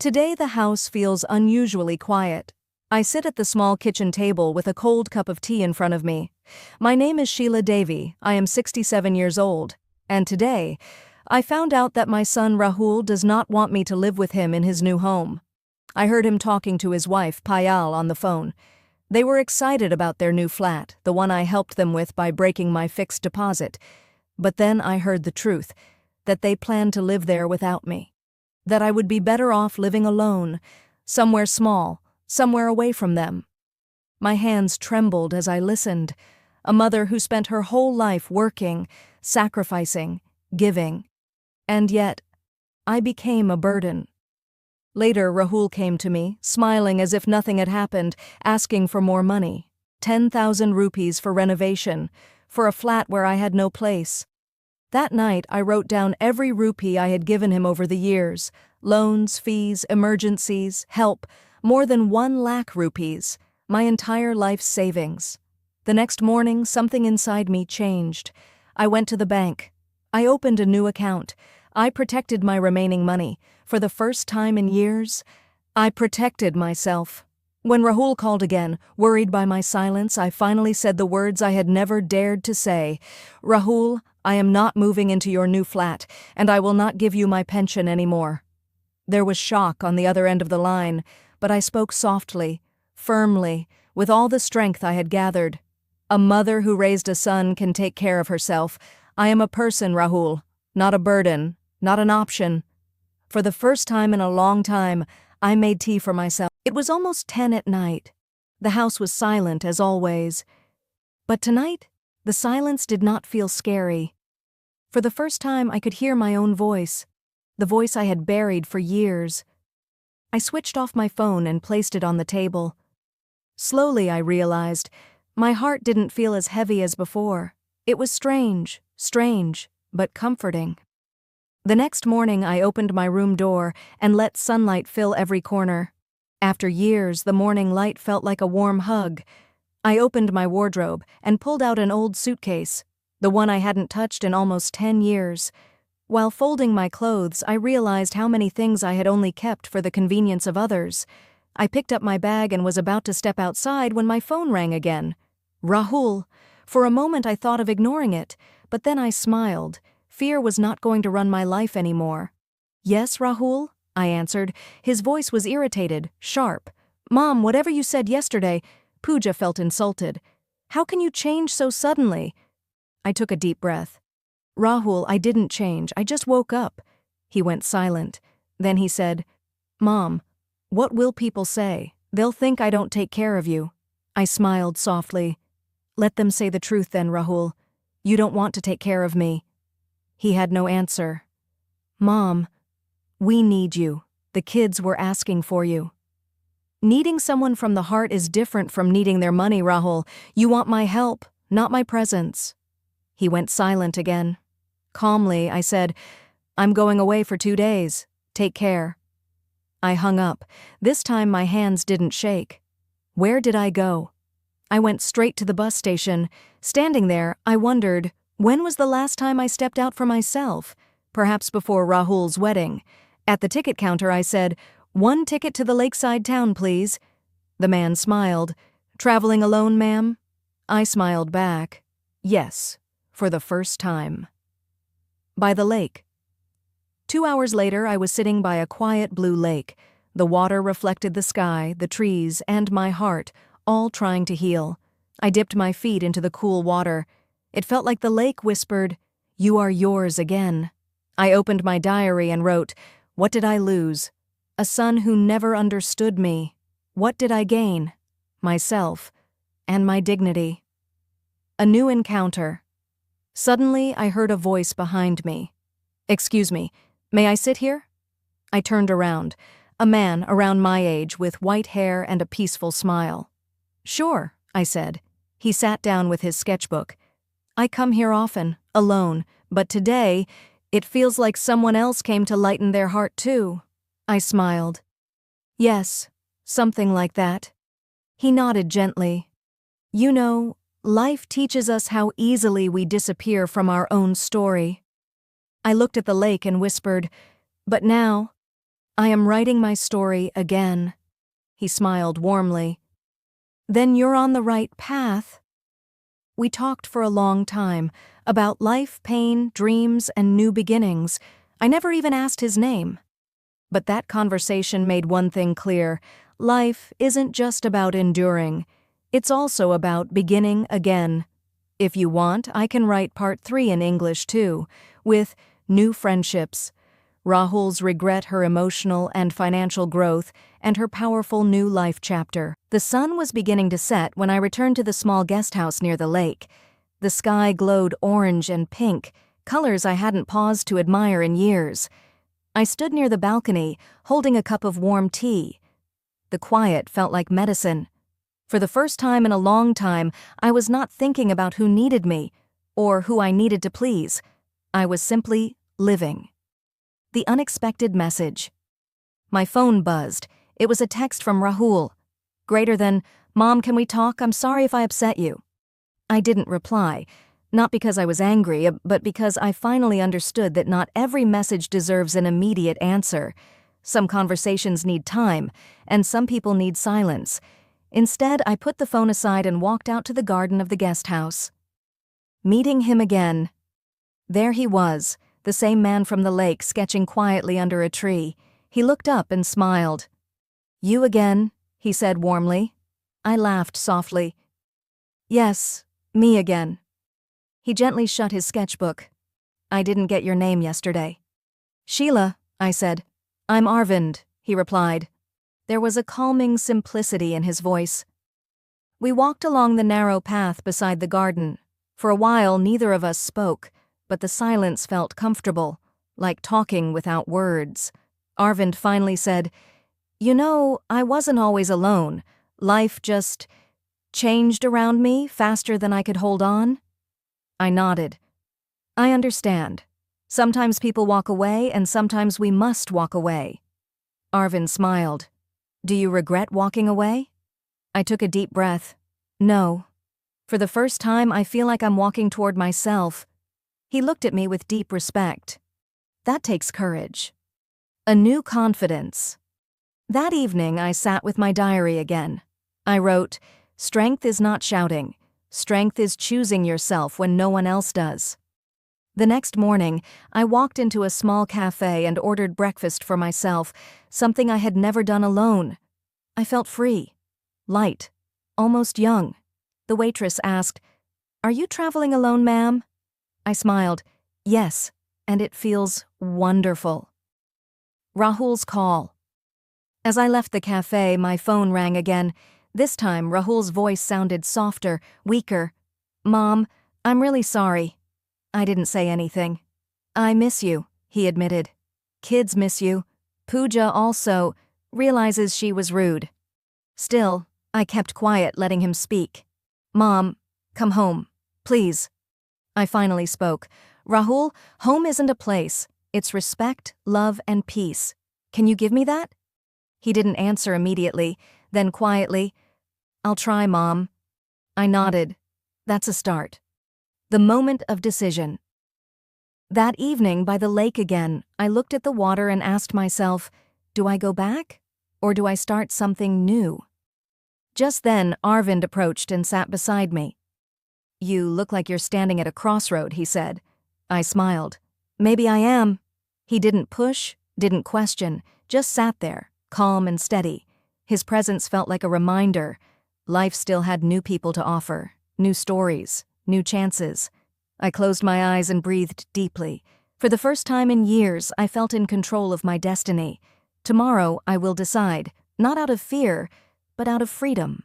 Today the house feels unusually quiet. I sit at the small kitchen table with a cold cup of tea in front of me. My name is Sheila Devi, I am 67 years old, and today, I found out that my son Rahul does not want me to live with him in his new home. I heard him talking to his wife, Payal, on the phone. They were excited about their new flat, the one I helped them with by breaking my fixed deposit. But then I heard the truth, that they planned to live there without me. That I would be better off living alone, somewhere small, somewhere away from them. My hands trembled as I listened. A mother who spent her whole life working, sacrificing, giving. And yet, I became a burden. Later, Rahul came to me, smiling as if nothing had happened, asking for more money. 10,000 rupees for renovation, for a flat where I had no place. That night, I wrote down every rupee I had given him over the years. Loans, fees, emergencies, help, more than 1 lakh rupees, my entire life's savings. The next morning, something inside me changed. I went to the bank. I opened a new account. I protected my remaining money. For the first time in years, I protected myself. When Rahul called again, worried by my silence, I finally said the words I had never dared to say. Rahul, I am not moving into your new flat, and I will not give you my pension anymore. There was shock on the other end of the line, but I spoke softly, firmly, with all the strength I had gathered. A mother who raised a son can take care of herself. I am a person, Rahul, not a burden, not an option. For the first time in a long time, I made tea for myself. It was almost 10 at night. The house was silent as always. But tonight, the silence did not feel scary. For the first time, I could hear my own voice, the voice I had buried for years. I switched off my phone and placed it on the table. Slowly, I realized, my heart didn't feel as heavy as before. It was strange, but comforting. The next morning, I opened my room door and let sunlight fill every corner. After years, the morning light felt like a warm hug. I opened my wardrobe and pulled out an old suitcase, the one I hadn't touched in almost 10 years. While folding my clothes, I realized how many things I had only kept for the convenience of others. I picked up my bag and was about to step outside when my phone rang again. Rahul. For a moment I thought of ignoring it, but then I smiled. Fear was not going to run my life anymore. Yes, Rahul? I answered. His voice was irritated, sharp. Mom, whatever you said yesterday. Pooja felt insulted. How can you change so suddenly? I took a deep breath. Rahul, I didn't change, I just woke up. He went silent. Then he said, Mom, what will people say? They'll think I don't take care of you. I smiled softly. Let them say the truth then, Rahul. You don't want to take care of me. He had no answer. Mom, we need you. The kids were asking for you. Needing someone from the heart is different from needing their money, Rahul. You want my help, not my presence. He went silent again. Calmly, I said, I'm going away for 2 days. Take care. I hung up. This time my hands didn't shake. Where did I go? I went straight to the bus station. Standing there, I wondered, when was the last time I stepped out for myself? Perhaps before Rahul's wedding. At the ticket counter, I said, 1 ticket to the lakeside town, please. The man smiled. Traveling alone, ma'am? I smiled back. Yes, for the first time. By the lake. 2 hours later, I was sitting by a quiet blue lake. The water reflected the sky, the trees, and my heart, all trying to heal. I dipped my feet into the cool water. It felt like the lake whispered, You are yours again. I opened my diary and wrote, What did I lose? A son who never understood me. What did I gain? Myself, and my dignity. A new encounter. Suddenly, I heard a voice behind me. Excuse me, may I sit here? I turned around. A man around my age with white hair and a peaceful smile. Sure, I said. He sat down with his sketchbook. I come here often, alone, but today, it feels like someone else came to lighten their heart too. I smiled. Yes, something like that. He nodded gently. You know, life teaches us how easily we disappear from our own story. I looked at the lake and whispered, But now, I am writing my story again. He smiled warmly. Then you're on the right path. We talked for a long time, about life, pain, dreams, and new beginnings. I never even asked his name. But that conversation made one thing clear. Life isn't just about enduring. It's also about beginning again. If you want, I can write part 3 in English too, with new friendships, Rahul's regret, her emotional and financial growth, and her powerful new life chapter. The sun was beginning to set when I returned to the small guest house near the lake. The sky glowed orange and pink, colors I hadn't paused to admire in years. I stood near the balcony, holding a cup of warm tea. The quiet felt like medicine. For the first time in a long time, I was not thinking about who needed me, or who I needed to please. I was simply living. The unexpected message. My phone buzzed. It was a text from Rahul. Greater than, "Mom, can we talk? I'm sorry if I upset you." I didn't reply, not because I was angry, but because I finally understood that not every message deserves an immediate answer. Some conversations need time, and some people need silence. Instead, I put the phone aside and walked out to the garden of the guest house. Meeting him again. There he was, the same man from the lake, sketching quietly under a tree. He looked up and smiled. "You again," he said warmly. I laughed softly. "Yes, me again." He gently shut his sketchbook. "I didn't get your name yesterday." "Sheila," I said. "I'm Arvind," he replied. There was a calming simplicity in his voice. We walked along the narrow path beside the garden. For a while, neither of us spoke, but the silence felt comfortable, like talking without words. Arvind finally said, "You know, I wasn't always alone. Life just changed around me faster than I could hold on." I nodded. "I understand. Sometimes people walk away, and sometimes we must walk away." Arvind smiled. "Do you regret walking away?" I took a deep breath. "No. For the first time, I feel like I'm walking toward myself." He looked at me with deep respect. "That takes courage. A new confidence." That evening, I sat with my diary again. I wrote, "Strength is not shouting. Strength is choosing yourself when no one else does." The next morning, I walked into a small cafe and ordered breakfast for myself, something I had never done alone. I felt free, light, almost young. The waitress asked, "Are you traveling alone, ma'am?" I smiled. "Yes, and it feels wonderful." Rahul's call. As I left the cafe, my phone rang again. This time, Rahul's voice sounded softer, weaker. "Mom, I'm really sorry." I didn't say anything. "I miss you," he admitted. "Kids miss you. Pooja also realizes she was rude." Still, I kept quiet, letting him speak. "Mom, come home, please." I finally spoke. "Rahul, home isn't a place. It's respect, love, and peace. Can you give me that?" He didn't answer immediately, then quietly, "I'll try, Mom." I nodded. That's a start. The moment of decision. That evening by the lake again, I looked at the water and asked myself, do I go back? Or do I start something new? Just then, Arvind approached and sat beside me. "You look like you're standing at a crossroad," he said. I smiled. "Maybe I am." He didn't push, didn't question, just sat there, calm and steady. His presence felt like a reminder. Life still had new people to offer, new stories, new chances. I closed my eyes and breathed deeply. For the first time in years, I felt in control of my destiny. Tomorrow, I will decide, not out of fear, but out of freedom.